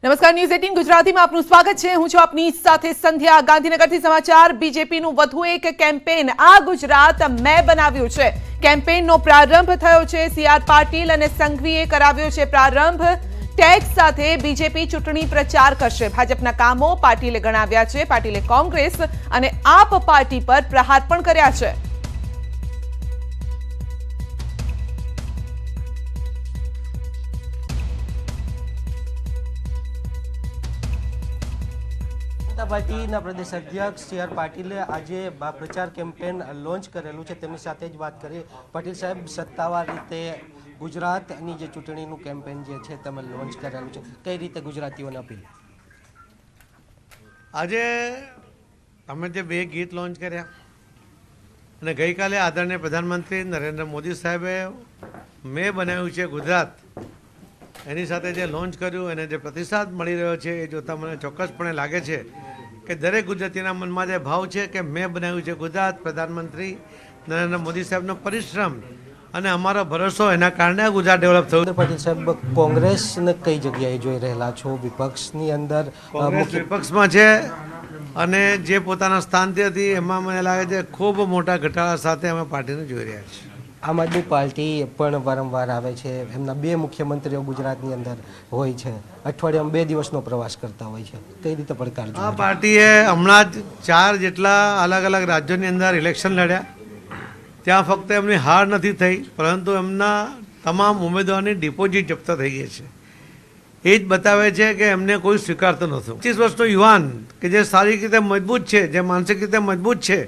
નમસ્કાર, ન્યૂઝ 18 ગુજરાતીમાં આપનું સ્વાગત છે। હું છું આપની સાથે સંધ્યા। ગાંધીનગરથી સમાચાર। બીજેપીનું વધુ એક કેમ્પેન આ ગુજરાત મેં બનાવ્યું છે। કેમ્પેનનો પ્રારંભ થયો છે। સીઆર પાટીલ અને સંઘવીએ કરાવ્યો છે પ્રારંભ। ટેક્સ સાથે બીજેપી ચૂંટણી પ્રચાર કરશે। ભાજપના કામો પાટીલે ગણાવ્યા છે। પાટીલે કોંગ્રેસ અને આપ પાર્ટી પર પ્રહાર પણ કર્યા છે। પાર્ટીના પ્રદેશ અધ્યક્ષ સીઆર પાટીલે આજે પ્રચાર કેમ્પેન લોન્ચ કરેલું છે। તેમની સાથે જ વાત કરીએ। પાટીલ સાહેબ, સત્તાવાર રીતે ગુજરાતની જે ચૂંટણીનું કેમ્પેન જે છે તમે લોન્ચ કરેલું છે, કઈ રીતે ગુજરાતીઓને અપીલ? આજે અમે જે બે ગીત લોન્ચ કર્યા અને ગઈકાલે આદરણીય પ્રધાનમંત્રી નરેન્દ્ર મોદી સાહેબે મેં બનાવ્યું છે ગુજરાત, એની સાથે જે લોન્ચ કર્યું એને જે પ્રતિસાદ મળી રહ્યો છે એ જોતાં મને ચોક્કસપણે લાગે છે કે દરેક ગુજરાતીના મનમાં જે ભાવ છે કે મેં બનાવ્યું છે ગુજરાત, પ્રધાનમંત્રી નરેન્દ્ર મોદી સાહેબનો પરિશ્રમ અને અમારો ભરોસો, એના કારણે ગુજરાત ડેવલપ થયું। પાટીલ સાહેબ, કોંગ્રેસને કઈ જગ્યાએ જોઈ રહેલા છો? વિપક્ષની અંદર કોંગ્રેસ વિપક્ષમાં છે અને જે પોતાના સ્થાનથી હતી એમાં મને લાગે છે ખૂબ મોટા ઘટાડા સાથે અમે પાર્ટીને જોઈ રહ્યા છીએ। આમ આદમી પાર્ટી પણ વારંવાર આવે છે, એમના બે મુખ્યમંત્રીઓ ગુજરાતની અંદર હોય છે, અઠવાડિયામાં 2 દિવસનો પ્રવાસ કરતા હોય છે, કઈ રીતે પડકાર? આ પાર્ટીએ હમણાં જ 4 જેટલા અલગ અલગ રાજ્યોની અંદર ઇલેક્શન લડ્યા। ત્યાં ફક્ત એમની હાર નથી થઈ, પરંતુ એમના તમામ ઉમેદવારની ડિપોઝિટ જપ્ત થઈ ગઈ છે। એ જ બતાવે છે કે એમને કોઈ સ્વીકારતું નહોતું। 25 વર્ષનો યુવાન કે જે શારીરિક રીતે મજબૂત છે, જે માનસિક રીતે મજબૂત છે,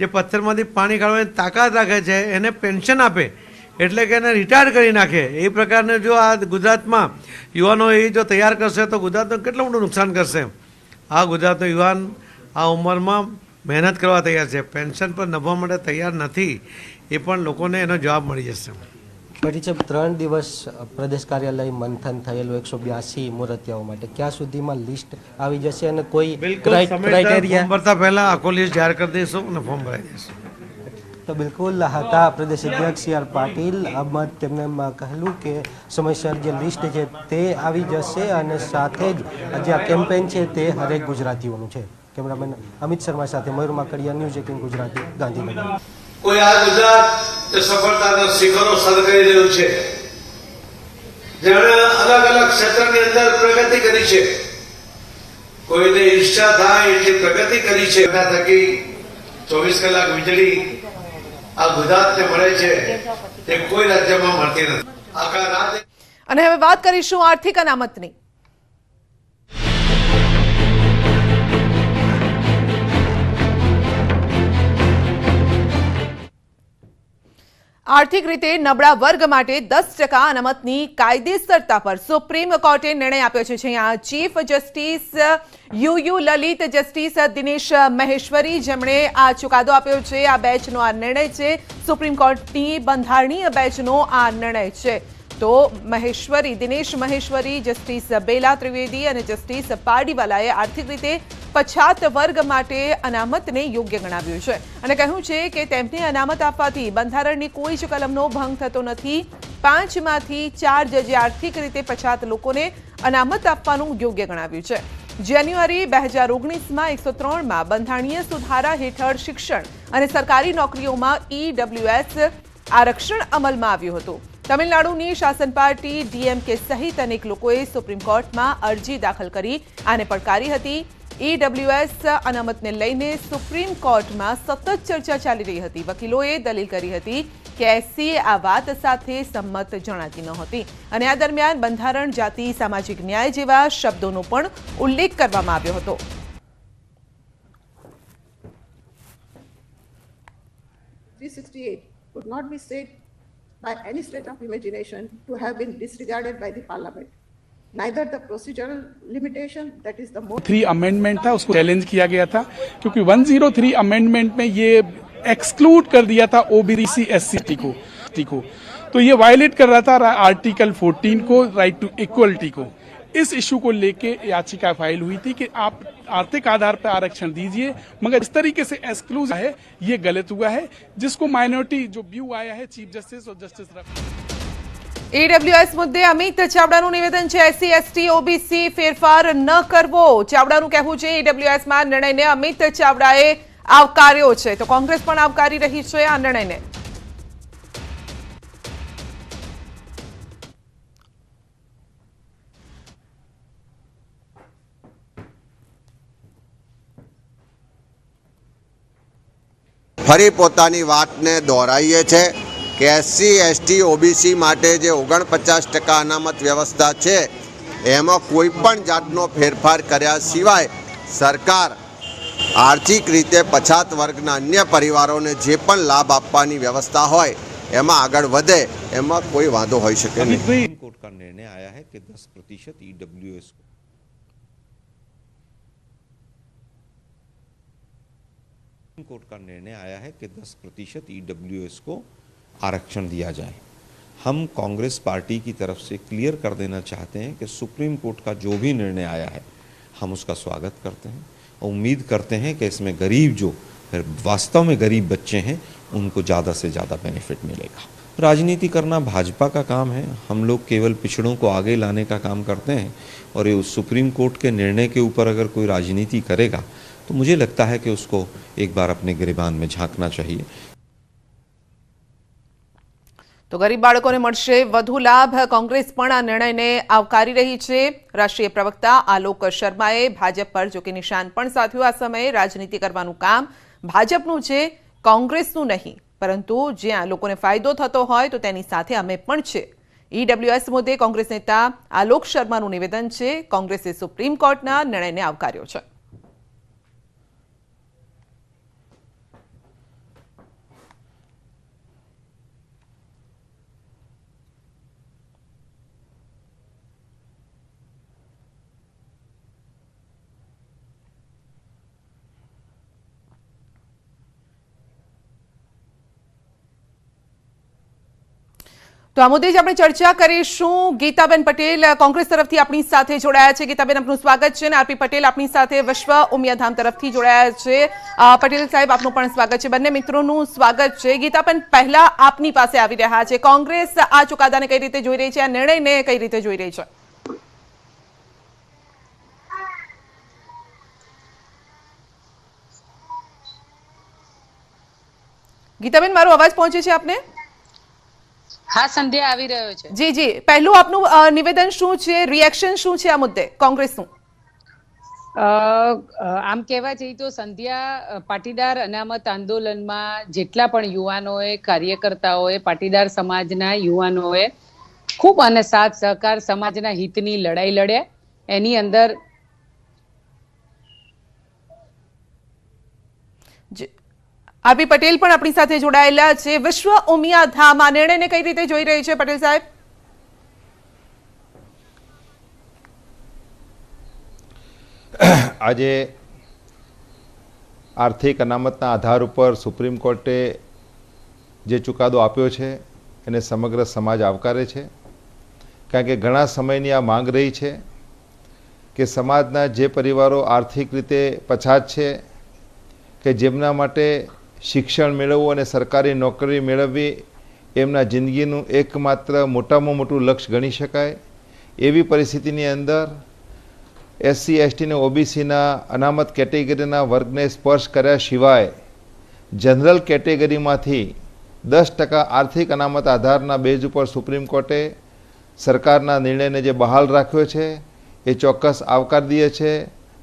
જે પથ્થરમાંથી પાણી કાઢવાની તાકાત રાખે છે, એને પેન્શન આપે એટલે કે એને રિટાયર કરી નાખે, એ પ્રકારને જો આ ગુજરાતમાં યુવાનો એ જો તૈયાર કરશે તો ગુજરાતને કેટલું મોટું નુકસાન કરશે। આ ગુજરાતનો યુવાન આ ઉંમરમાં મહેનત કરવા તૈયાર છે, પેન્શન પર નભવા માટે તૈયાર નથી, એ પણ લોકોને એનો જવાબ મળી જશે। પાટીલ સાહેબ, 3 દિવસ પ્રદેશ કાર્યાલય મંથન થયેલું 182 મૂર્તિઓ માટે, ક્યાં સુધીમાં લિસ્ટ આવી જશે અને કોઈ ક્રાઇટેરિયા ભરતા પહેલા આખો લિસ્ટ જાહેર કરી દઈશું અને ફોર્મ ભરાઈ જશે? તો બિલકુલ હતા પ્રદેશ અધ્યક્ષ સીઆર પાટીલ। આમાં તેમણે કહેલું કે સમયસર જે લિસ્ટ છે તે આવી જશે અને સાથે જ જે આ કેમ્પેન છે તે હરેક ગુજરાતીઓનું છે। કેમેરામેન અમિત શર્મા સાથે મયુર માકડિયા, ન્યૂઝ 18 ગુજરાતી, ગાંધીનગર। કોઈ આ ગુજરાત જે સફળતાના શિખરો સર કરી રહ્યું છે, જેણે અલગ અલગ ક્ષેત્રની અંદર પ્રગતિ કરી છે, કોઈને ઈચ્છા થાય એટલી પ્રગતિ કરી છે, એના થકી 24 કલાક વીજળી આ ગુજરાતને મળે છે, તે કોઈ રાજ્યમાં મળતી નથી આખા રાજ્ય। અને હવે વાત કરીશું આર્થિક અનામતની। આર્થિક રીતે નબળા વર્ગ માટે 10% અનામતની કાયદેસરતા પર સુપ્રીમ કોર્ટે નિર્ણય આપ્યો છે। અહીંયા chief justice you Lalit, justice Dinesh Maheshwari જેમણે આ ચુકાદો આપ્યો છે। આ બેચનો આ નિર્ણય છે, સુપ્રીમ કોર્ટની બંધારણીય બેચનો આ નિર્ણય છે। તો દિનેશ મહેશ્વરી, જસ્ટિસ બેલા ત્રિવેદી અને જસ્ટિસ પારડીવાલાએ આર્થિક રીતે પછાત વર્ગ માટે અનામતને યોગ્ય ગણાવ્યું છે અને કહ્યું છે કે તેમને અનામત આપવાથી બંધારણની કોઈ જ કલમનો ભંગ થતો નથી। 5 માંથી 4 જજે આર્થિક રીતે પછાત લોકોને અનામત આપવાનું યોગ્ય ગણાવ્યું છે। જાન્યુઆરી 2019માં 103માં બંધારણીય સુધારા હેઠળ શિક્ષણ અને સરકારી નોકરીઓમાં EWS આરક્ષણ અમલમાં આવ્યું હતું। તમિલનાડુની શાસન પાર્ટી DMK સહિત અનેક લોકોએ સુપ્રીમ કોર્ટમાં અરજી દાખલ કરી આને પડકારી હતી। EWS અનામતને લઈને સુપ્રીમ કોર્ટમાં સતત ચર્ચા ચાલી રહી હતી। વકીલોએ દલીલ કરી હતી કે SCએ આ વાત સાથે સંમત જણાતી નહોતી અને આ દરમિયાન બંધારણ, જાતિ, સામાજિક ન્યાય જેવા શબ્દોનો પણ ઉલ્લેખ કરવામાં આવ્યો હતો। could not be said by any stretch of imagination to have been disregarded by the parliament. Neither the procedural limitation, that is the more 3 amendment था, उसको चैलेंज किया गया था क्योंकि 103 अमेंडमेंट में ये एक्सक्लूड कर दिया था OBC SC को, तो ये वायलेट कर रहा था आर्टिकल 14 को, राइट टू इक्वलिटी को। इस इशू को लेके याचिका फाइल हुई थी कि आप आर्थिक आधार पर आरक्षण दीजिए, मगर इस तरीके से एक्सक्लूज है, ये गलत हुआ है, जिसको माइनॉरिटी जो व्यू आया है चीफ जस्टिस और जस्टिस ईडब्ल्यूएस मुद्दे अमित चावडाનું નિવેદન છે એસસી એસટી ઓબીસી ફેરફાર ન કરવો ચાવડાનું કહેવું છે ईडब्ल्यूएसમાં નિર્ણયને અમિત ચાવડાએ આવકાર્યો છે તો કોંગ્રેસ પણ આવકારી રહી છે આ નિર્ણયને ફરી પોતાની વાતને દોહરાઈએ છે કે એસસી એસટી ઓબીસી માટે જે 49% અનામત વ્યવસ્થા છે એમાં કોઈ પણ જાતનો ફેરફાર કર્યા સિવાય સરકાર આર્થિક રીતે પછાત વર્ગના અન્ય પરિવારોને જે પણ લાભ આપવાની વ્યવસ્થા હોય એમાં આગળ વધે એમાં કોઈ વાંધો હોઈ શકે નહીં। सुप्रीम कोर्ट का निर्णय आया है कि 10% ईडब्ल्यूएस को सुप्रीम कोर्ट का निर्णय आया है कि 10% ईडब्ल्यूएस को आरक्षण दिया जाए। हम कांग्रेस पार्टी की तरफ से क्लियर कर देना चाहते हैं कि सुप्रीम कोर्ट का जो भी निर्णय आया है हम उसका स्वागत करते हैं और उम्मीद करते हैं कि इसमें गरीब जो वास्तव में गरीब बच्चे हैं उनको ज़्यादा से ज़्यादा बेनिफिट मिलेगा। राजनीति करना भाजपा का काम है, हम लोग केवल पिछड़ों को आगे लाने का काम करते हैं और ये सुप्रीम कोर्ट के निर्णय के ऊपर अगर कोई राजनीति करेगा तो मुझे लगता है कि उसको एक बार अपने गिरेबान में झांकना चाहिए। तो गरीब बाळकोने मळशे વધુ લાભ કોંગ્રેસ પણ આ નિર્ણયને આવકારી રહી છે। રાષ્ટ્રીય પ્રવક્તા આલોક શર્માએ ભાજપ પર જો કે નિશાન પણ સાધ્યું। આ સમયે રાજનીતિ કરવાનું કામ ભાજપનું છે, કોંગ્રેસનું નહીં, પરંતુ જ્યાં લોકોને ફાયદો થતો હોય તો તેની સાથે અમે પણ છે। ईडब्ल्यूएस મુદ્દે કોંગ્રેસ નેતા આલોક શર્માનું નિવેદન છે, કોંગ્રેસે સુપ્રીમ કોર્ટના નિર્ણયને આવકાર્યો છે। तो आ मुद्दे ज आपणे चर्चा करीशुं। गीताबेन पटेल कांग्रेस तरफथी आपणी साथे जोड़ाया छे। गीताबेन आपनुं स्वागत छे। आरपी पटेल आपणी साथे विश्व उमियाधाम तरफथी जोड़ाया छे। पटेल साहेब आपनुं पण स्वागत छे। बंने मित्रोनुं स्वागत छे। गीताबेन पहला आपनी पासे आवी रह्या छे, कांग्रेस आ चुकादाने कई रीते जोई रही छे, आ निर्णयने कई रीते जोई रही छे? गीताबेन मारो अवाज पहुंचे छे आपने? हाँ, संध्या આવી રહ્યો છે। जी जी, पहलू आपનું નિવેદન શું છે, રિએક્શન શું છે આ મુદ્દે કોંગ્રેસનું? આમ કહેવા જઈએ તો સંધ્યા પાટીદાર અનામત આંદોલનમાં જેટલા પણ યુવાનોએ, કાર્યકર્તાઓએ, પાટીદાર સમાજના યુવાનોએ ખૂબ અને સાથ સહકાર સમાજના હિતની લડાઈ લડ્યા। એની અંદર आरपी पटेल पण अपनी साथे जोड़ायेला छे। विश्व उमियाधाम आ निर्णयने कई रीते जोई रही छे पटेल साहेब? આજે આર્થિક અનામતના આધાર ઉપર સુપ્રીમ કોર્ટે જે ચુકાદો આપ્યો છે એને સમગ્ર સમાજ આવકારે છે, કારણ કે ઘણા સમયની આ માંગ રહી છે કે સમાજના જે પરિવારો આર્થિક રીતે પછાત છે કે જેમના માટે શિક્ષણ મેળવવું અને સરકારી નોકરી મેળવવી એમના જિંદગીનું એકમાત્ર મોટામાં મોટું લક્ષ્ય ગણી શકાય, એવી પરિસ્થિતિની અંદર એસસી એસટી અને ઓબીસીના અનામત કેટેગરીના વર્ગને સ્પર્શ કર્યા સિવાય જનરલ કેટેગરીમાંથી 10% આર્થિક અનામત આધારના બેઝ ઉપર સુપ્રીમ કોર્ટે સરકારના નિર્ણયને જે બહાલ રાખ્યો છે એ ચોક્કસ આવકારદીય છે,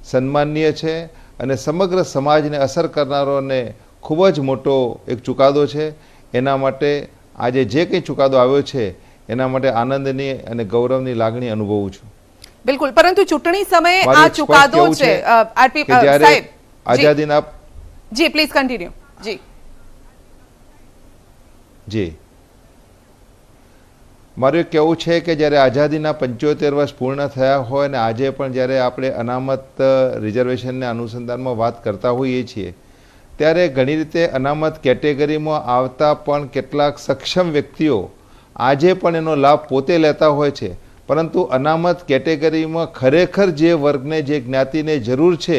સન્માનનીય છે અને સમગ્ર સમાજને અસર કરનારોને ખૂબ જ મોટો એક ચુકાદો છે। એના માટે આજે જે કંઈ ચુકાદો આવ્યો છે એના માટે આનંદની અને ગૌરવની લાગણી અનુભવું છું। बिल्कुल, परंतु चूंटणी समय आ चुकादो छे आरपी साहेब आजादीना जी प्लीज कंटिन्यू जी जी મારું એક કહેવું છે કે જ્યારે આઝાદીના 75 વર્ષ પૂર્ણ થયા હોય અને આજે પણ જ્યારે આપણે અનામત રિઝર્વેશનના અનુસંધાનમાં વાત કરતા હોઈએ છીએ ત્યારે ઘણી રીતે અનામત કેટેગરીમાં આવતા પણ કેટલાક સક્ષમ વ્યક્તિઓ આજે પણ એનો લાભ પોતે લેતા હોય છે, પરંતુ અનામત કેટેગરીમાં ખરેખર જે વર્ગને, જે જ્ઞાતિને જરૂર છે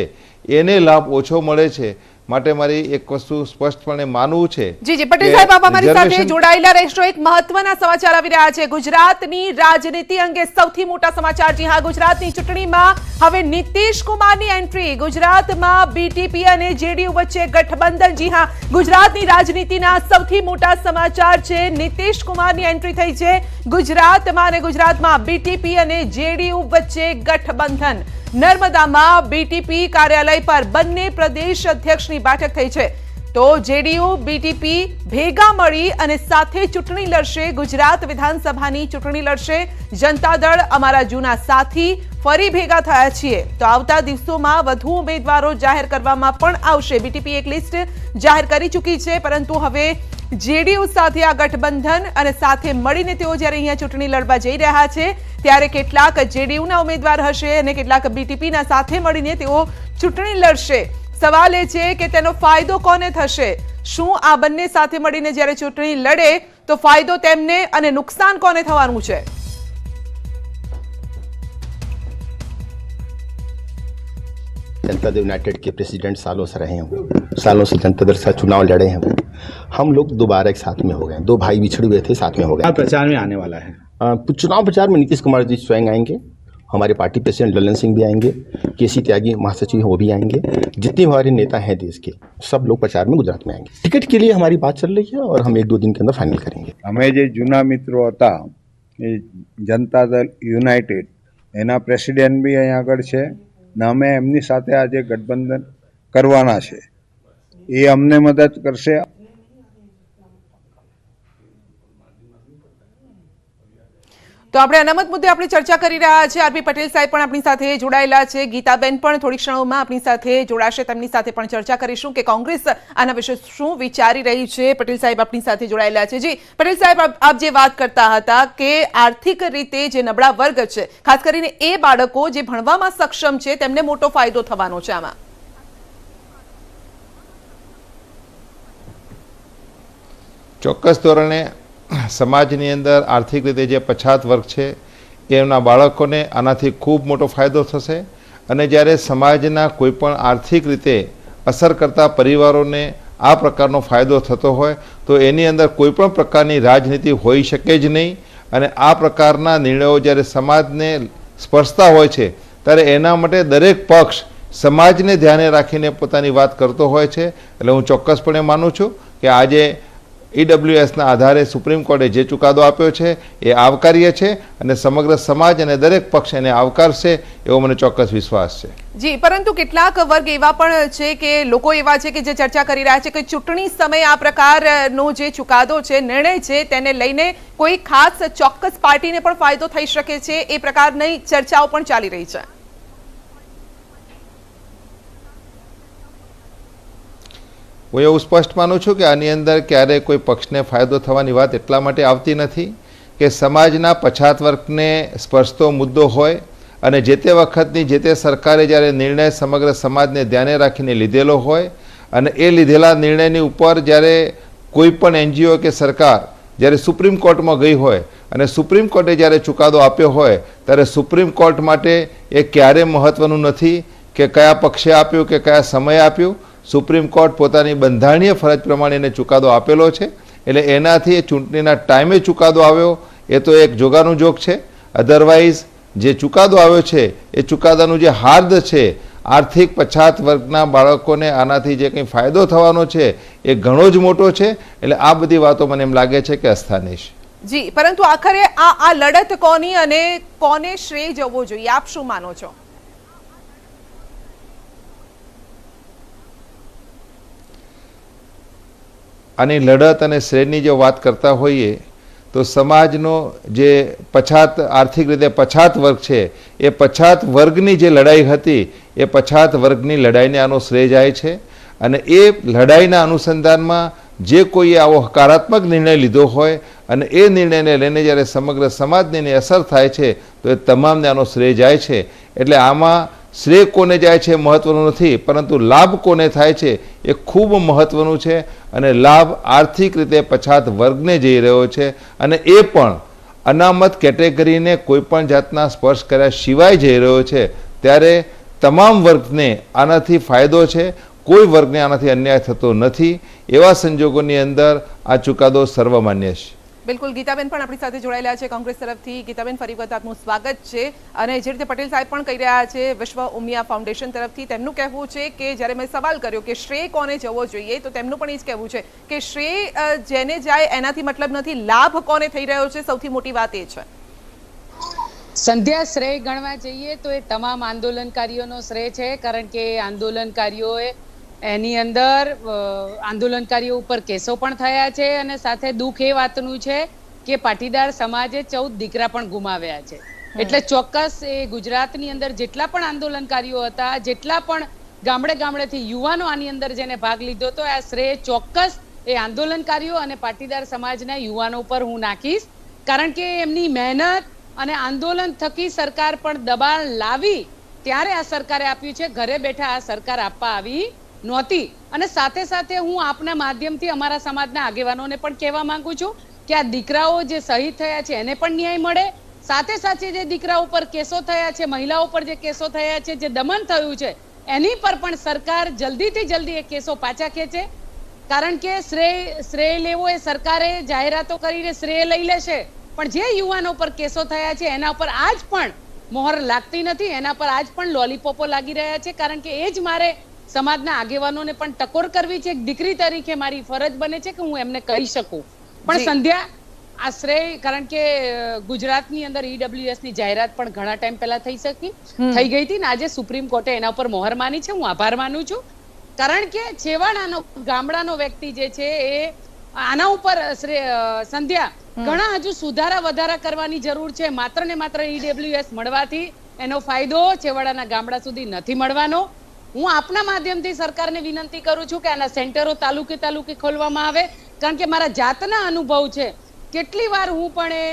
એને લાભ ઓછો મળે છે। માટે મારી એક વસ્તુ સ્પષ્ટપણે માનવું છે જી જી પટેલ સાહેબ, આપ અમારી સાથે જોડાયેલા રહેશો. એક મહત્વના સમાચાર આવી રહ્યા છે ગુજરાતની રાજનીતિ અંગે. સૌથી મોટા સમાચાર. જી હા, ગુજરાતની ચૂંટણીમાં હવે નીતિશ કુમારની એન્ટ્રી. ગુજરાતમાં બીટીપી અને જેડીયુ વચ્ચે ગઠબંધન. જી હા, ગુજરાતની રાજનીતિના સૌથી મોટા સમાચાર છે. નીતિશ કુમારની એન્ટ્રી થઈ છે ગુજરાતમાં અને ગુજરાતમાં બીટીપી અને જેડીયુ વચ્ચે ગઠબંધન. નર્મદામાં બીટીપી કાર્યાલય પર બંને પ્રદેશ અધ્યક્ષની બેઠક થઈ છે. તો જેડીયુ બીટીપી ભેગા મળી અને સાથે ચૂંટણી લડશે. ગુજરાત વિધાનસભાની ચૂંટણી લડશે. જનતા દળ અમારા જૂના સાથી ફરી ભેગા થયા છીએ. તો આવતા દિવસોમાં વધુ ઉમેદવારો જાહેર કરવામાં પણ આવશે. બીટીપી એક લિસ્ટ જાહેર કરી ચૂકી છે, પરંતુ હવે જેડીયુ સાથે આ ગઠબંધન અને સાથે મળીને તેઓ જ્યારે અહીંયા ચૂંટણી લડવા જઈ રહ્યા છે ત્યારે કેટલાક જેડીયુના ઉમેદવાર હશે અને કેટલાક બીટીપીના સાથે મળીને તેઓ ચૂંટણી લડશે. સવાલ એ છે કે તેનો ફાયદો કોને થશે? શું આ બંને સાથે મળીને જ્યારે ચૂંટણી લડે તો ફાયદો તેમને અને નુકસાન કોને થવાનું છે? जनता दल यूनाइटेड के प्रेसिडेंट सालों से रहे हैं, सालों से जनता दल से चुनाव लड़े हैं. हम लोग दोबारा एक साथ में हो गए. दो भाई बिछड़ हुए थे, साथ में हो गए. प्रचार में आने वाला है. चुनाव प्रचार में नीतीश कुमार जी स्वयं आएंगे, हमारे पार्टी प्रेसिडेंट ललन सिंह भी आएंगे, केसी त्यागी महासचिव हैं वो भी आएंगे. जितने हमारे नेता हैं देश के सब लोग प्रचार में गुजरात में आएंगे. टिकट के लिए हमारी बात चल रही है और हम 1-2 दिन के अंदर फाइनल करेंगे. અમે જે જૂના મિત્રો હતા એ જનતા દળ યુનાઇટેડ એના પ્રેસિડેન્ટ બી અહીં આગળ છે ને અમે એમની સાથે આજે ગઠબંધન કરવાના છે. એ અમને મદદ કરશે. તો આપણે અનામત મુદ્દે આપણે ચર્ચા કરી રહ્યા છે. આરપી પટેલ સાહેબ પણ આપણી સાથે જોડાયેલા છે. ગીતાબેન પણ થોડી ક્ષણોમાં આપણી સાથે જોડાશે. તેમની સાથે પણ ચર્ચા કરીશું કે કોંગ્રેસ આના વિશે શું વિચારી રહી છે. પટેલ સાહેબ આપણી સાથે જોડાયેલા છે. જી પટેલ સાહેબ, આપ જે વાત કરતા હતા કે આર્થિક રીતે જે નબળા વર્ગ છે, ખાસ કરીને એ બાળકો જે ભણવામાં સક્ષમ છે, તેમને મોટો ફાયદો થવાનો છે આમાં. ચોક્કસ ધોરણે સમાજની અંદર આર્થિક રીતે જે પછાત વર્ગ છે એમના બાળકોને આનાથી ખૂબ મોટો ફાયદો થશે. અને જ્યારે સમાજના કોઈપણ આર્થિક રીતે અસર કરતા પરિવારોને આ પ્રકારનો ફાયદો થતો હોય તો એની અંદર કોઈપણ પ્રકારની રાજનીતિ હોઈ શકે જ નહીં. અને આ પ્રકારના નિર્ણયો જ્યારે સમાજને સ્પર્શતા હોય છે ત્યારે એના માટે દરેક પક્ષ સમાજને ધ્યાને રાખીને પોતાની વાત કરતો હોય છે. એટલે હું ચોક્કસપણે માનું છું કે આજે ઈડબ્લ્યુએસના આધારે સુપ્રીમ કોર્ટે જે ચુકાદો આપ્યો છે એ આવકાર્ય છે અને સમગ્ર સમાજ અને દરેક પક્ષ એને આવકારશે એવો મને ચોક્કસ વિશ્વાસ છે. જી, પરંતુ કેટલાક વર્ગ એવા પણ છે કે લોકો એવા છે કે જે ચર્ચા કરી રહ્યા છે કે ચૂંટણી સમયે આ પ્રકારનો જે ચુકાદો છે, નિર્ણય છે, તેને લઈને કોઈ ખાસ ચોક્કસ પાર્ટીને પણ ફાયદો થઈ શકે છે. એ પ્રકારની ચર્ચાઓ પણ ચાલી રહી છે. હું એવું સ્પષ્ટ માનું છું કે આની અંદર ક્યારેય કોઈ પક્ષને ફાયદો થવાની વાત એટલા માટે આવતી નથી કે સમાજના પછાત વર્ગને સ્પર્શતો મુદ્દો હોય અને જે તે વખતની જે તે સરકારે જ્યારે નિર્ણય સમગ્ર સમાજને ધ્યાને રાખીને લીધેલો હોય અને એ લીધેલા નિર્ણયની ઉપર જ્યારે કોઈ પણ એનજીઓ કે સરકાર જ્યારે સુપ્રીમ કોર્ટમાં ગઈ હોય અને સુપ્રીમ કોર્ટે જ્યારે ચુકાદો આપ્યો હોય ત્યારે સુપ્રીમ કોર્ટ માટે એ ક્યારેય મહત્ત્વનું નથી કે કયા પક્ષે આપ્યું કે કયા સમયે આપ્યું. સુપ્રીમ કોર્ટ પોતાની બંધારણીય ફરજ પ્રમાણે એને ચુકાદો આપેલો છે. એટલે એનાથી ચૂંટણીના ટાઈમે ચુકાદો આવ્યો એ તો એક જોગાનું જોગ છે. અધરવાઇઝ જે ચુકાદો આવ્યો છે એ ચુકાદાનું જે હાર્દ છે, આર્થિક પછાત વર્ગના બાળકોને આનાથી જે કંઈ ફાયદો થવાનો છે એ ઘણો જ મોટો છે. એટલે આ બધી વાતો મને એમ લાગે છે કે અસ્થાની છે. જી, પરંતુ આખરે આ લડત કોની અને કોને શ્રેય જવો જોઈએ, આપ શું માનો છો? આની લડત અને શ્રેયની જો વાત કરતા હોઈએ તો સમાજનો જે પછાત આર્થિક રીતે પછાત વર્ગ છે એ પછાત વર્ગની જે લડાઈ હતી એ પછાત વર્ગની લડાઈને આનો શ્રેય જાય છે. અને એ લડાઈના અનુસંધાનમાં જે કોઈએ આવો હકારાત્મક નિર્ણય લીધો હોય અને એ નિર્ણયને લઈને જ્યારે સમગ્ર સમાજને એની અસર થાય છે તો એ તમામને આનો શ્રેય જાય છે. એટલે આમાં શ્રેય કોને જાય છે મહત્ત્વનું નથી, પરંતુ લાભ કોને થાય છે એ ખૂબ મહત્ત્વનું છે. અને લાભ આર્થિક રીતે પછાત વર્ગને જઈ રહ્યો છે અને એ પણ અનામત કેટેગરીને કોઈપણ જાતના સ્પર્શ કર્યા સિવાય જઈ રહ્યો છે. ત્યારે તમામ વર્ગને આનાથી ફાયદો છે. કોઈ વર્ગને આનાથી અન્યાય થતો નથી. એવા સંજોગોની અંદર આ ચુકાદો સર્વમાન્ય છે. બિલકુલ, ગીતાબેન પણ આપણી સાથે જોડાયેલા છે કોંગ્રેસ તરફથી. ગીતાબેન, ફરી વખત આપનું સ્વાગત છે. અને જે રીતે પટેલ સાહેબ પણ કહી રહ્યા છે વિશ્વ ઉમિયા ફાઉન્ડેશન તરફથી, તેમનું કહેવું છે કે જ્યારે મેં સવાલ કર્યો કે શ્રેય કોને જવો જોઈએ, તો તેમનું પણ એ જ કહેવું છે કે શ્રેય જેને જાય એનાથી મતલબ નથી, લાભ કોને થઈ રહ્યો છે સૌથી મોટી વાત એ છે. સંધ્યા, શ્રેય ગણવા જઈએ તો એ તમામ આંદોલનકારીઓનો શ્રેય છે, કારણ કે આંદોલનકારીઓએ એની અંદર આંદોલનકારીઓ ઉપર કેસો પણ થયા છે અને સાથે દુઃખ એ વાતનું છે કે પાટીદાર સમાજે 14 દીકરા પણ ગુમાવ્યા છે. એટલે ચોક્કસ એ ગુજરાતની અંદર જેટલા પણ આંદોલનકારીઓ હતા, જેટલા પણ ગામડે ગામડેથી યુવાનો આની અંદર જેને ભાગ લીધો હતો, આ શ્રેય ચોક્કસ એ આંદોલનકારીઓ અને પાટીદાર સમાજના યુવાનો ઉપર હું નાખીશ, કારણ કે એમની મહેનત અને આંદોલન થકી સરકાર પણ દબાણ લાવી ત્યારે આ સરકારે આપ્યું છે. ઘરે બેઠા આ સરકાર આપવા આવી નહોતી. અને સાથે સાથે હું આપના માધ્યમથી અમારા સમાજના આગેવાનોને પણ કહેવા માંગુ છું કે આ દીકરાઓ જે શહીદ થયા છે એને પણ ન્યાય મળે. સાથે સાથે જે દીકરાઓ પર કેસો થયા છે, મહિલાઓ પર જે કેસો થયા છે, જે દમન થયું છે, એની પર પણ સરકાર જલ્દીથી જલ્દી એ કેસો પાછા ખેંચે. કારણ કે શ્રેય લેવો એ સરકારે જાહેરાતો કરીને શ્રેય લઈ લેશે, પણ જે યુવાનો પર કેસો થયા છે એના પર આજ પણ મોહર લાગતી નથી, એના પર આજ પણ લોલીપોપો લાગી રહ્યા છે. કારણ કે એ જ મારે સમાજના આગેવાનોને પણ ટકોર કરવી છે. એક દીકરી તરીકે મારી ફરજ બને છે કે હું એમને કહી શકું. પણ સંધ્યા, આ શ્રેય, કારણ કે ગુજરાતની અંદર ઈડબ્લ્યુએસ ની જાહેરાત પણ ઘણા ટાઈમ પહેલા થઈ ગઈ હતી ને આજે સુપ્રીમ કોર્ટે એના ઉપર મોહર માની છે. હું આભાર માનું છું, કારણ કે છેવાડાનો ગામડાનો વ્યક્તિ જે છે એ આના ઉપર સંધ્યા ઘણા હજુ સુધારા વધારા કરવાની જરૂર છે. માત્ર ને માત્ર ઈડબ્લ્યુએસ મળવાથી એનો ફાયદો છેવાડાના ગામડા સુધી નથી મળવાનો. હું આપના માધ્યમથી સરકારને વિનંતી કરું છું કે આના સેન્ટરો તાલુકે તાલુકે ખોલવામાં આવે, કારણ કે મારા જાતના અનુભવ છે. કેટલી વાર હું પણ એ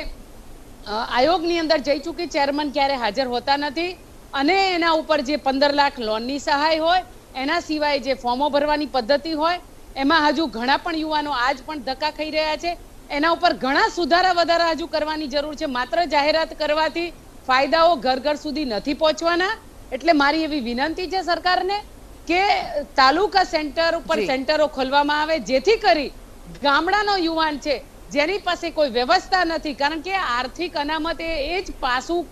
આયોગની અંદર જઈ ચૂકી, ચેરમેન ક્યારે હાજર હોતા નથી અને એના ઉપર જે 15 લાખ લોનની સહાય હોય, એના સિવાય જે ફોર્મો ભરવાની પદ્ધતિ હોય, એમાં હજુ ઘણા પણ યુવાનો આજ પણ ધક્કા ખાઈ રહ્યા છે. એના ઉપર ઘણા સુધારા વધારા હજુ કરવાની જરૂર છે. માત્ર જાહેરાત કરવાથી ફાયદાઓ ઘર ઘર સુધી નથી પહોંચવાના. એટલે મારી એવી વિનંતી છે સરકારને કે તાલુકા સેન્ટર ઉપર સેન્ટરો ખોલવામાં આવે, જેથી કરી ગામડાનો યુવાન છે જેની પાસે કોઈ વ્યવસ્થા નથી, કારણ કે આર્થિક અનામત એ જ પાસું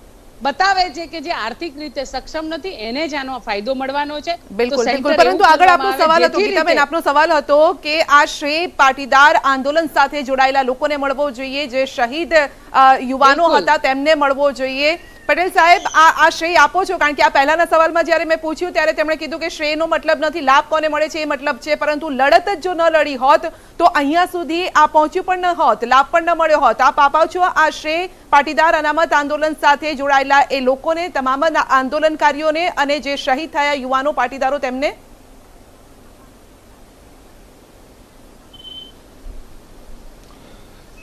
બતાવે છે કે જે આર્થિક રીતે સક્ષમ નથી એને જ આનો ફાયદો મળવાનો છે. બિલકુલ, પરંતુ આગળ આપનો સવાલ હતો ગીતાબેન, આપનો સવાલ હતો કે આ શ્રેય પાટીદાર આંદોલન સાથે જોડાયેલા લોકોને મળવો જોઈએ, જે શહીદ યુવાનો હતા તેમને મળવો જોઈએ. પટેલ સાહેબ, આ શ્રેય આપો છો? કારણ કે આ પહેલાના સવાલમાં જ્યારે મેં પૂછ્યું ત્યારે તેમણે કીધું કે શ્રેયનો મતલબ નથી, લાભ કોને મળે છે એ મતલબ છે. પરંતુ લડત જ જો ન લડી હોત તો અહીંયા સુધી આ પહોંચ્યું પણ ન હોત, લાભ પણ ન મળ્યો હોત. આપ આપાવ છો આ શ્રેય પાટીદાર અનામત આંદોલન સાથે જોડાયેલા એ લોકોને, તમામ આંદોલનકારીઓને અને જે શહીદ થયા યુવાનો પાટીદારો તેમને?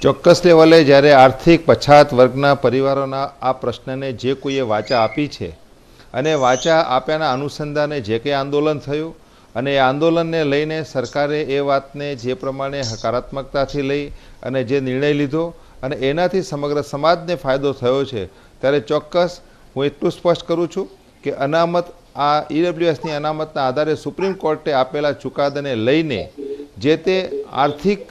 ચોક્કસ લેવલે જ્યારે આર્થિક પછાત વર્ગના પરિવારોના આ પ્રશ્નને જે કોઈએ વાચા આપી છે અને વાચા આપ્યાના અનુસંધાને જે કંઈ આંદોલન થયું અને એ આંદોલનને લઈને સરકારે એ વાતને જે પ્રમાણે હકારાત્મકતાથી લઈ અને જે નિર્ણય લીધો અને એનાથી સમગ્ર સમાજને ફાયદો થયો છે, ત્યારે ચોક્કસ હું એટલું સ્પષ્ટ કરું છું કે અનામત, આ ઈડબ્લ્યુએસની અનામતના આધારે સુપ્રીમ કોર્ટે આપેલા ચુકાદાને લઈને જે તે આર્થિક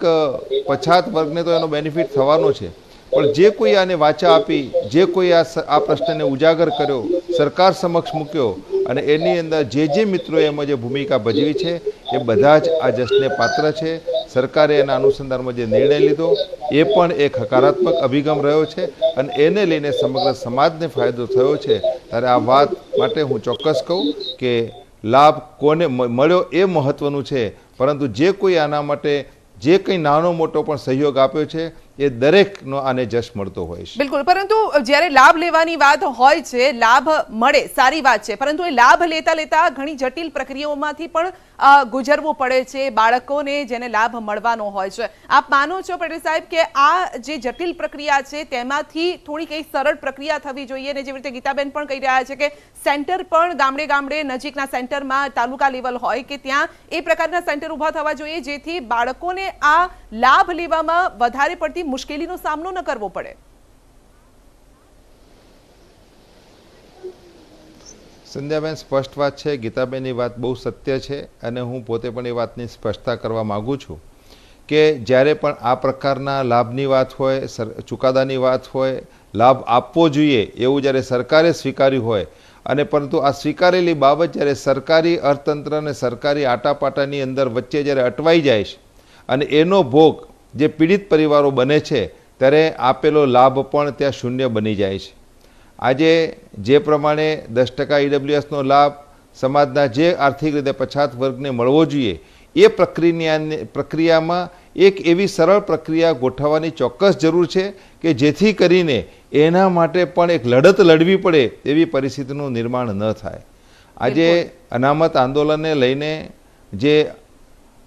પછાત વર્ગને તો એનો બેનિફિટ થવાનો છે, પણ જે કોઈ આને વાચા આપી, જે કોઈ આ પ્રશ્નને ઉજાગર કર્યો, સરકાર સમક્ષ મૂક્યો અને એની અંદર જે મિત્રોએ એમાં જે ભૂમિકા ભજવી છે એ બધા જ આ જશને પાત્ર છે. સરકારે એના અનુસંધાનમાં જે નિર્ણય લીધો એ પણ એક હકારાત્મક અભિગમ રહ્યો છે અને એને લઈને સમગ્ર સમાજને ફાયદો થયો છે. ત્યારે આ વાત માટે હું ચોક્કસ કહું કે લાભ કોને મળ્યો એ મહત્વનું છે, પરંતુ જે કોઈ આના માટે જે કંઈ નાનો મોટો પણ સહયોગ આપ્યો છે એ દરેકનો આને જશ મળતો હોય છે. બિલકુલ, પરંતુ જ્યારે લાભ લેવાની વાત હોય છે, લાભ મળે સારી વાત છે, પરંતુ એ લાભ લેતા લેતા ઘણી જટિલ પ્રક્રિયાઓમાંથી પણ ગુજરવું પડે છે બાળકોને જેને લાભ મળવાનો હોય છે. આપ માનો છો પટેલ સાહેબ કે આ જે જટિલ પ્રક્રિયા છે તેમાંથી થોડી કઈ સરળ પ્રક્રિયા થવી જોઈએ, અને જેવી રીતે ગીતાબેન પણ કહી રહ્યા છે કે સેન્ટર પણ ગામડે ગામડે નજીકના સેન્ટરમાં તાલુકા લેવલ હોય કે ત્યાં એ પ્રકારના સેન્ટર ઊભા થવા જોઈએ, જેથી બાળકોને આ લાભ લેવામાં વધારે પડતી મુશ્કેલીનો સામનો ન કરવો પડે. સંધ્યાબેન સ્પષ્ટ વાત છે, ગીતાબેનની વાત બહુ સત્ય છે અને હું પોતે પણ એ વાતની સ્પષ્ટતા કરવા માગું છું કે જ્યારે પણ આ પ્રકારના લાભની વાત હોય, ચુકાદાની વાત હોય, લાભ આપવો જોઈએ એવું જ્યારે સરકારે સ્વીકાર્યું હોય અને પરંતુ આ સ્વીકારેલી બાબત જ્યારે સરકારી અર્થતંત્ર અને સરકારી આટાપાટાની અંદર વચ્ચે જ્યારે અટવાઈ જાય છે અને એનો ભોગ જે પીડિત પરિવારો બને છે ત્યારે આપેલો લાભ પણ ત્યાં શૂન્ય બની જાય છે. આજે જે પ્રમાણે 10% EWSનો લાભ સમાજના જે આર્થિક રીતે પછાત વર્ગને મળવો જોઈએ એ પ્રક્રિયામાં એક એવી સરળ પ્રક્રિયા ગોઠવવાની ચોક્કસ જરૂર છે કે જેથી કરીને એના માટે પણ એક લડત લડવી પડે એવી પરિસ્થિતિનું નિર્માણ ન થાય. આજે અનામત આંદોલનને લઈને જે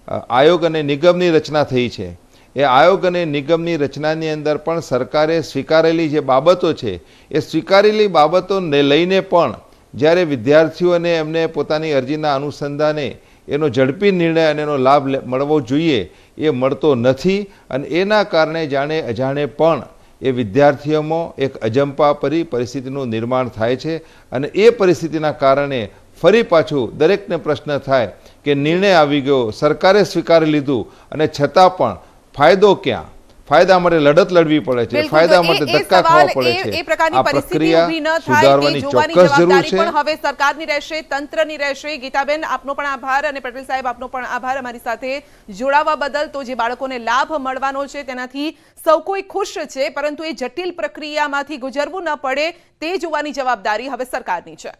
આયોગ અને નિગમની રચના થઈ છે એ આયોગ અને નિગમની રચનાની અંદર પણ સરકારે સ્વીકારેલી જે બાબતો છે એ સ્વીકારેલી બાબતોને લઈને પણ જ્યારે વિદ્યાર્થીઓને એમને પોતાની અરજીના અનુસંધાને એનો ઝડપી નિર્ણય અને એનો લાભ મળવો જોઈએ એ મળતો નથી અને એના કારણે જાણે અજાણે પણ એ વિદ્યાર્થીઓમાં એક અજંપા પરી પરિસ્થિતિનું નિર્માણ થાય છે અને એ પરિસ્થિતિના કારણે ફરી પાછું દરેકને પ્રશ્ન થાય કે નિર્ણય આવી ગયો, સરકારે સ્વીકારી લીધું અને છતાં પણ ફાયદો ક્યાં? ફાયદા માટે લડત લડવી પડે છે, ફાયદા માટે ધક્કા ખાવા પડે છે. એ પ્રકારની પરિસ્થિતિ ઊભી ન થાય સુધારવાની તે જોવાની ચોક્કસ જરૂર જવાબદારી છે. પણ હવે સરકારની રહેશે, તંત્રની રહેશે. ગીતાબેન, આપનો પણ આભાર અને પટેલ સાહેબ આપનો પણ આભાર અમારી સાથે જોડાવા બદલ. તો જે બાળકોને લાભ મળવાનો છે તેનાથી સૌ કોઈ ખુશ છે, પરંતુ એ જટિલ પ્રક્રિયામાંથી ગુજરવું ન પડે તે જોવાની જવાબદારી હવે સરકારની છે.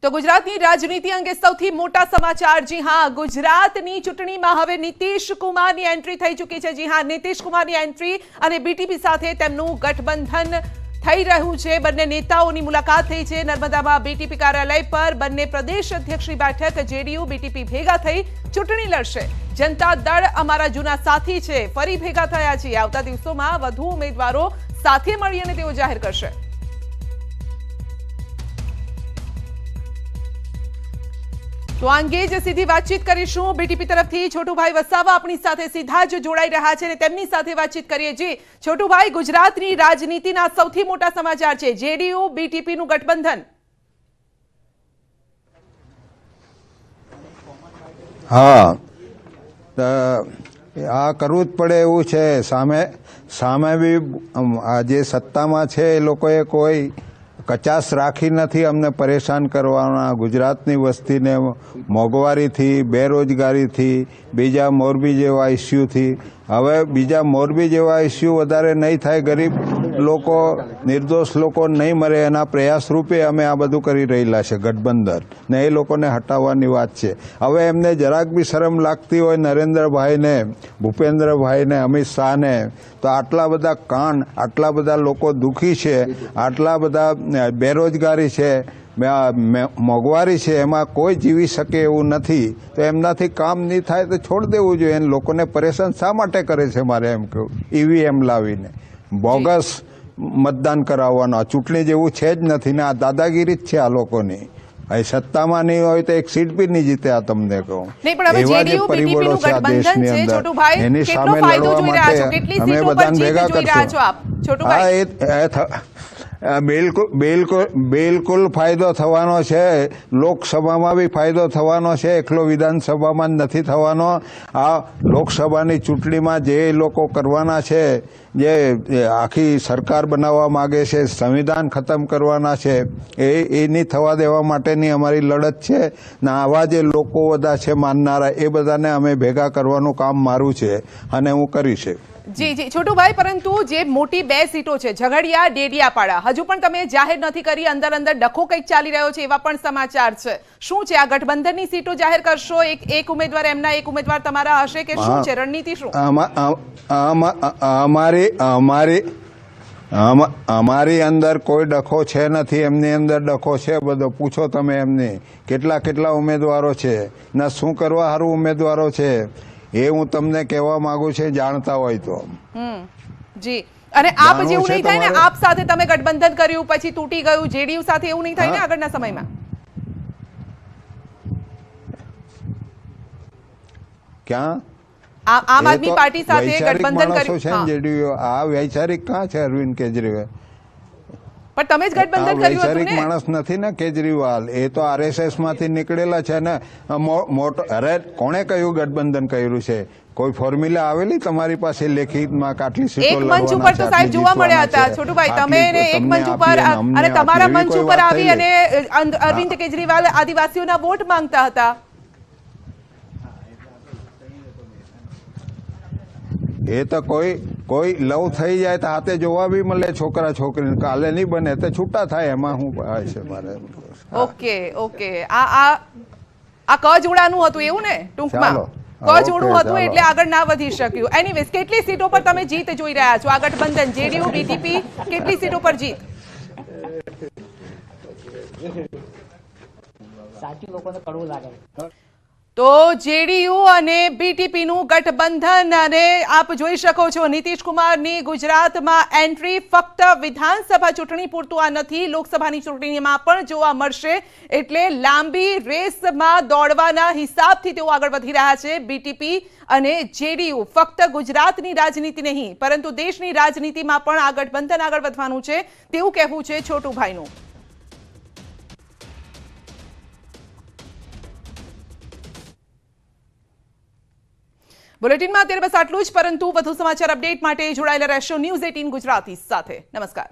તો ગુજરાતની રાજનીતિ અંગે સૌથી મોટા સમાચાર. જી હા, ગુજરાતની ચૂંટણીમાં હવે નીતિશ કુમારની એન્ટ્રી થઈ ચૂકી છે. જી હા, નીતિશ કુમારની એન્ટ્રી અને બીટીપી સાથે તેમનું ગઠબંધન થઈ રહ્યું છે. બંને નેતાઓની મુલાકાત થઈ છે નર્મદામાં બીટીપી કાર્યાલય પર. બંને પ્રદેશ અધ્યક્ષની બેઠક. જેડીયુ બીટીપી ભેગા થઈ ચૂંટણી લડશે. જનતા દળ અમારા જૂના સાથી છે, ફરી ભેગા થયા છે. આવતા દિવસોમાં વધુ ઉમેદવારો સાથે મળી અને તેઓ જાહેર કરશે. તો આ અંગે જ સીધી વાતચીત કરીશું. બીટીપી તરફથી છોટુભાઈ વસાવા આપણી સાથે સીધા જ જોડાઈ રહ્યા છે અને તેમની સાથે વાતચીત કરીએ. જી છોટુભાઈ, ગુજરાતની રાજનીતિના સૌથી મોટા સમાચાર છે જેડીયુ બીટીપીનું ગઠબંધન. હા, આ કરવું જ પડે એવું છે. સામે બી જે સત્તામાં છે એ લોકોએ કોઈ કચાશ રાખી નથી અમને પરેશાન કરવાના. ગુજરાતની વસ્તીને મોંઘવારીથી, બેરોજગારીથી, બીજા મોરબી જેવા ઇસ્યુથી. હવે બીજા મોરબી જેવા ઇસ્યુ વધારે નહીં થાય, ગરીબ લોકો, નિર્દોષ લોકો નહીં મરે, એના પ્રયાસ રૂપે અમે આ બધું કરી રહેલા છે ગઠબંધન, ને એ લોકોને હટાવવાની વાત છે. હવે એમને જરાક બી શરમ લાગતી હોય નરેન્દ્રભાઈને, ભૂપેન્દ્રભાઈને, અમિત શાહને, તો આટલા બધા કાંડ, આટલા બધા લોકો દુઃખી છે, આટલા બધા બેરોજગારી છે, મોંઘવારી છે, એમાં કોઈ જીવી શકે એવું નથી, તો એમનાથી કામ નહીં થાય તો છોડ દેવું જોઈએ. એને લોકોને પરેશાન શા માટે કરે છે? મારે એમ કહ્યું, ઈવીએમ લાવીને બોગસ મતદાન કરાવવાનો. આ ચૂંટણી જેવું છે જ નથી ને, આ દાદાગીરી જ છે આ લોકોની. સત્તામાં નહીં હોય તો એક સીટ બી નહીં જીતે. આ તમને કહું, એવા જે પરિબળો છે આ દેશની અંદર, એની સામે લડવા માટે અમે બધાને ભેગા કરશું. હા, બિલકુલ ફાયદો થવાનો છે. લોકસભામાં બી ફાયદો થવાનો છે, એકલો વિધાનસભામાં જ નથી થવાનો. આ લોકસભાની ચૂંટણીમાં જે લોકો કરવાના છે, જે આખી સરકાર બનાવવા માગે છે, સંવિધાન ખતમ કરવાના છે, એ નહીં થવા દેવા માટેની અમારી લડત છે. ને આવા જે લોકો બધા છે માનનારા, એ બધાને અમે ભેગા કરવાનું કામ મારું છે અને હું કરીશ. જી જી છોટુભાઈ, પરંતુ જે મોટી બે સીટો છે ઝઘડિયા, ડેડિયાપાડા, હજુ પણ તમે જાહેર નથી કરી. અંદર અંદર ડખો કંઈક ચાલી રહ્યો છે એવા પણ સમાચાર છે. શું છે આ ગઠબંધનની સીટો જાહેર કરશો? એક ઉમેદવાર એમના, એક ઉમેદવાર તમારા હશે કે શું છે રણનીતિ? શું અમારી અંદર કોઈ ડખો છે નથી, એમની અંદર ડખો છે બધો. પૂછો તમે એમની કેટલા ઉમેદવારો છે ને શું કરવા સારું ઉમેદવારો છે, એ હું તમને કહેવા માંગુ છું, જાણતા હોય તો. જી, અને આપ જેવું નહીં થાય ને, આપ સાથે તમે ગઠબંધન કર્યું પછી તૂટી ગયું, જેડીયુ સાથે એવું નહીં થાય ને આગળના સમયમાં? ક્યાં આમ આદમી પાર્ટી સાથે ગઠબંધન કર્યું જેડીયુ આ વૈચારિક કાં છે અરવિંદ કેજરીવાલ? પણ તમે જ ગઠબંધન કર્યું હતું વૈચારિક ને? માણસ નથી ને કેજરીવાલ, એ તો આરએસએસ માંથી નીકળેલા છે ને. મોટો અરે કોણે કહ્યું ગઠબંધન કર્યું છે? કોઈ ફોર્મ્યુલા આવેલી તમારી પાસે લેખિતમાં કાટલી સીટો એક મંચ ઉપર તો સાહેબ જોવા મળ્યા હતા છોટુભાઈ, તમે ને એક મંચ ઉપર અને તમારા મંચ ઉપર આવી અને અરવિંદ કેજરીવાલ આદિવાસીઓના વોટ માંગતા હતા. એ તો કોઈ લવ થઈ જાય તો હાથે જોવા બી મળે છોકરા છોકરીને, કાલે નહીં બને તો છૂટા થાય, એમાં શું છે મારે. ઓકે આ કજોડાનું હતું એવું ને? ટૂંકમાં કજોડું હતું એટલે આગળ ના વધી શક્યું. એનીવેઝ, કેટલી સીટો પર તમે જીત જોઈ રહ્યા છો? આ ગઠબંધન જેડીયુ બીટીપી કેટલી સીટો પર જીત? તો જેડીયુ અને બીટીપી નું ગઠબંધન, અને આપ જોઈ શકો છો નીતિશ કુમારની ગુજરાતમાં એન્ટ્રી ફક્ત વિધાનસભા ચૂંટણી પૂરતું આ નથી, લોકસભાની ચૂંટણીમાં પણ જોવા મળશે. એટલે લાંબી રેસમાં દોડવાના હિસાબથી તેઓ આગળ વધી રહ્યા છે. બીટીપી અને જેડીયુ ફક્ત ગુજરાતની રાજનીતિ નહીં પરંતુ દેશની રાજનીતિમાં પણ આ ગઠબંધન આગળ વધવાનું છે તેવું કહેવું છે છોટુભાઈનું. બુલેટિનમાં અત્યારે બસ આટલું જ, પરંતુ વધુ સમાચાર અપડેટ માટે જોડાયેલા રહેશો ન્યૂઝ 18 ગુજરાતી સાથે. નમસ્કાર.